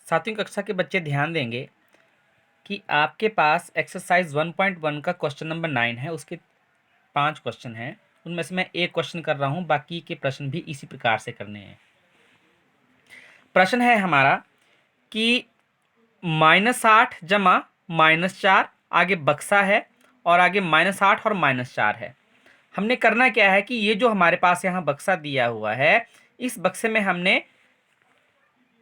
सातवीं कक्षा के बच्चे ध्यान देंगे कि आपके पास एक्सरसाइज 1.1 का क्वेश्चन नंबर 9 है। उसके 5 क्वेश्चन हैं, उनमें से मैं एक क्वेश्चन कर रहा हूं, बाकी के प्रश्न भी इसी प्रकार से करने हैं। प्रश्न है हमारा कि -8 जमा -4, आगे बक्सा है और आगे -8 और -4 है। हमने करना क्या है कि ये जो हमारे पास यहाँ बक्सा दिया हुआ है, इस बक्से में हमने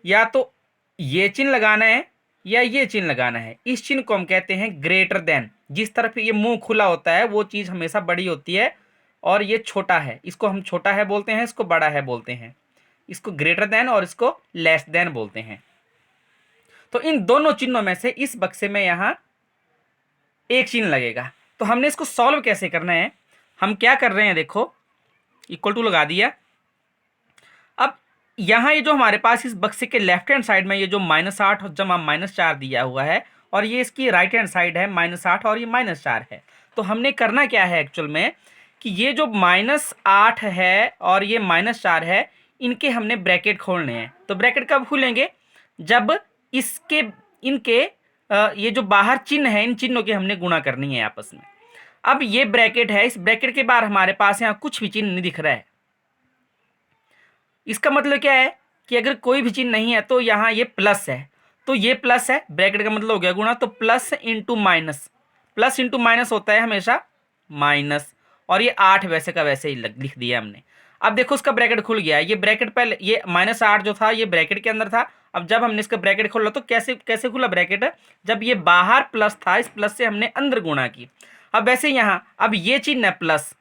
या तो ये चिन्ह लगाना है या ये चिन्ह लगाना है। इस चिन्ह को हम कहते हैं ग्रेटर देन। जिस तरफ ये मुंह खुला होता है वो चीज़ हमेशा बड़ी होती है और ये छोटा है, इसको हम छोटा है बोलते हैं, इसको बड़ा है बोलते हैं। इसको ग्रेटर देन और इसको लेस देन बोलते हैं। तो इन दोनों चिन्हों में से इस बक्से में यहाँ एक चिन्ह लगेगा। तो हमने इसको सॉल्व कैसे करना है, हम क्या कर रहे हैं, देखो इक्वल टू लगा दिया। अब यहाँ ये जो हमारे पास इस बक्से के लेफ्ट हैंड साइड में ये जो -8 और जमा -4 दिया हुआ है और ये इसकी राइट हैंड साइड है -8 और ये -4 है। तो हमने करना क्या है एक्चुअल में कि ये जो -8 है और ये -4 है, इनके हमने ब्रैकेट खोलने हैं। तो ब्रैकेट कब खोलेंगे, जब इसके इनके ये जो बाहर चिन्ह है, इन चिन्हों की हमने गुणा करनी है आपस में। अब ये ब्रैकेट है, इस ब्रैकेट के बाहर हमारे पास यहाँ कुछ भी चिन्ह नहीं दिख रहा है। इसका मतलब क्या है कि अगर कोई भी चिन्ह नहीं है तो यहाँ ये प्लस है, तो ये प्लस है, ब्रैकेट का मतलब हो गया गुणा। तो plus into minus, plus into minus होता है हमेशा माइनस, और ये 8 वैसे का वैसे ही लिख दिया हमने। अब देखो उसका ब्रैकेट खुल गया है। ये ब्रैकेट पहले ये -8 जो था ये ब्रैकेट के अंदर था। अब जब हमने इसका ब्रैकेट खोला तो कैसे कैसे खुला ब्रैकेट, जब ये बाहर प्लस था, इस प्लस से हमने अंदर गुणा की। अब वैसे यहाँ अब ये चिन्ह है प्लस,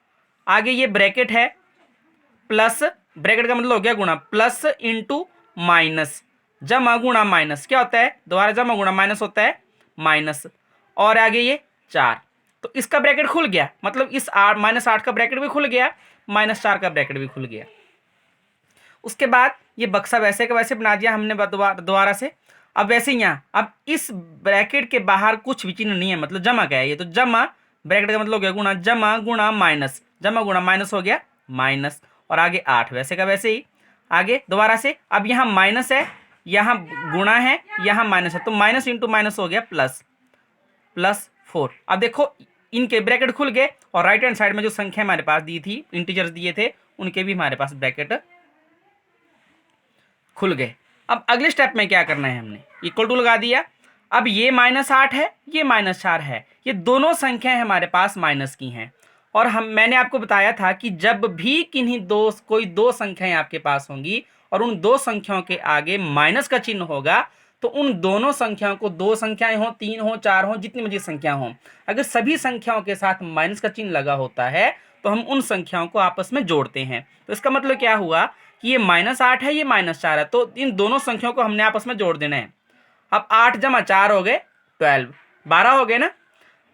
आगे ये ब्रैकेट है प्लस, ब्रैकेट का मतलब हो गया गुणा, प्लस इंटू माइनस, जमा गुणा माइनस, क्या होता है दोबारा जमा गुणा माइनस होता है माइनस, और आगे ये 4। तो इसका ब्रैकेट खुल गया, मतलब इस -8 का ब्रैकेट भी खुल गया, -4 का ब्रैकेट भी खुल गया। उसके बाद ये बक्सा वैसे का वैसे बना दिया हमने दोबारा से। अब वैसे यहाँ अब इस ब्रैकेट के बाहर कुछ भी चिन्ह नहीं है, मतलब जमा क्या है ये, तो जमा ब्रैकेट का मतलब हो गया गुणा, जमा गुणा माइनस, जमा गुणा माइनस हो गया माइनस, और आगे 8 वैसे का वैसे ही। आगे दोबारा से अब यहाँ माइनस है, यहाँ गुणा है, यहाँ माइनस है, तो माइनस इंटू माइनस हो गया प्लस, +4। अब देखो इनके ब्रैकेट खुल गए और राइट हैंड साइड में जो संख्या हमारे पास दी थी, इंटीजर्स दिए थे, उनके भी हमारे पास ब्रैकेट खुल गए। अब अगले स्टेप में क्या करना है, हमने इक्वल टू लगा दिया। अब ये -8 है, ये -4 है, ये दोनों संख्याएं हमारे पास माइनस की हैं। और मैंने आपको बताया था कि जब भी किन्हीं कोई दो संख्याएं आपके पास होंगी और उन दो संख्याओं के आगे माइनस का चिन्ह होगा, तो उन दोनों संख्याओं को, दो संख्याएं हो, 3 हो, 4 हो, जितनी मर्जी संख्या हो, अगर सभी संख्याओं के साथ माइनस का चिन्ह लगा होता है तो हम उन संख्याओं को आपस में जोड़ते हैं। तो इसका मतलब क्या हुआ कि ये -8 है, ये -4 है, तो इन दोनों संख्याओं को हमने आपस में जोड़ देना है। अब 8 जमा 4 हो गए 12, 12 हो गए ना।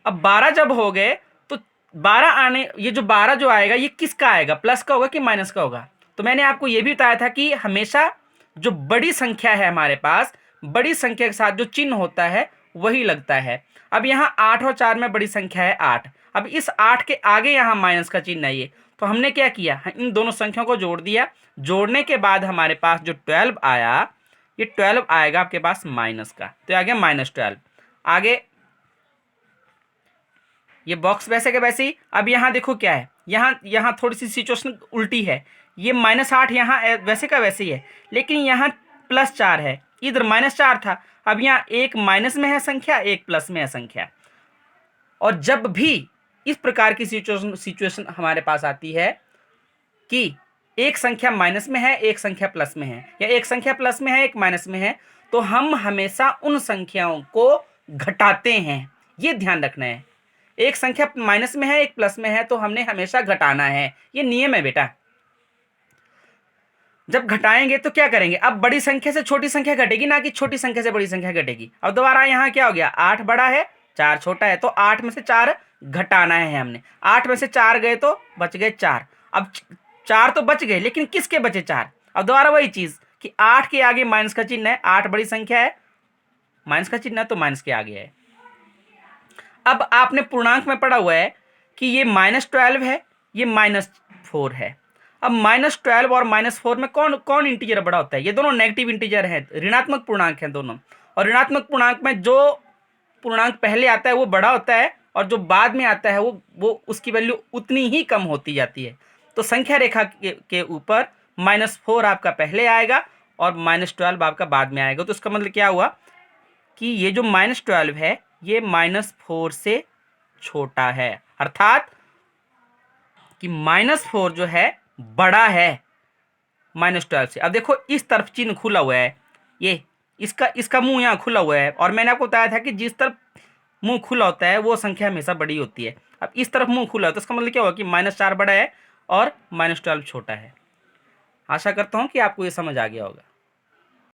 अब 12 जब हो गए तो 12 आने, ये जो 12 जो आएगा ये किसका आएगा, प्लस का होगा कि माइनस का होगा। तो मैंने आपको ये भी बताया था कि हमेशा जो बड़ी संख्या है हमारे पास, बड़ी संख्या के साथ जो चिन्ह होता है वही लगता है। अब यहाँ 8 और 4 में बड़ी संख्या है 8, अब इस 8 के आगे यहाँ माइनस का चिन्ह है ये, तो हमने क्या किया, इन दोनों संख्याओं को जोड़ दिया। जोड़ने के बाद हमारे पास जो 12 आया, ये 12 आएगा आपके पास माइनस का, तो आ गया -12। आगे ये बॉक्स वैसे के वैसे ही। अब यहाँ देखो क्या है, यहाँ थोड़ी सी सिचुएशन उल्टी है। ये -8 यहाँ वैसे का वैसे ही है, लेकिन यहाँ +4 है, इधर -4 था। अब यहाँ एक माइनस में है संख्या, एक प्लस में है संख्या। और जब भी इस प्रकार की सिचुएशन हमारे पास आती है कि एक संख्या माइनस में है, एक संख्या प्लस में है, या एक संख्या प्लस में है, एक माइनस में है, तो हम हमेशा उन संख्याओं को घटाते हैं। ये ध्यान रखना है, एक संख्या माइनस में है, एक प्लस में है, तो हमने हमेशा घटाना है, ये नियम है बेटा। जब घटाएंगे तो क्या करेंगे, अब बड़ी संख्या से छोटी संख्या घटेगी, ना कि छोटी संख्या से बड़ी संख्या घटेगी। अब दोबारा यहाँ क्या हो गया, 8 बड़ा है 4 छोटा है, तो 8 में से 4 घटाना है हमने। 8 में से 4 गए तो बच गए 4। अब 4 तो बच गए, लेकिन किसके बचे 4। अब दोबारा वही चीज कि 8 के आगे माइनस का चिन्ह है, 8 बड़ी संख्या है, माइनस का चिन्ह है तो माइनस के आगे है। अब आपने पूर्णांक में पढ़ा हुआ है कि ये -12 है, ये -4 है। अब -12 और -4 में कौन कौन इंटीजर बड़ा होता है? ये दोनों नेगेटिव इंटीजर हैं, ऋणात्मक पूर्णांक हैं दोनों, और ऋणात्मक पूर्णांक में जो पूर्णांक पहले आता है वो बड़ा होता है और जो बाद में आता है वो उसकी वैल्यू उतनी ही कम होती जाती है। तो संख्या रेखा के ऊपर -4 आपका पहले आएगा और -12 आपका बाद में आएगा। तो इसका मतलब क्या हुआ कि ये जो -12 है ये -4 से छोटा है, अर्थात कि -4 जो है बड़ा है -12 से। अब देखो इस तरफ चिन्ह खुला हुआ है, ये इसका मुंह यहाँ खुला हुआ है, और मैंने आपको बताया था कि जिस तरफ मुंह खुला होता है वो संख्या हमेशा बड़ी होती है। अब इस तरफ मुंह खुला है तो इसका मतलब क्या हुआ कि -4 बड़ा है और -12 छोटा है। आशा करता हूँ कि आपको ये समझ आ गया होगा।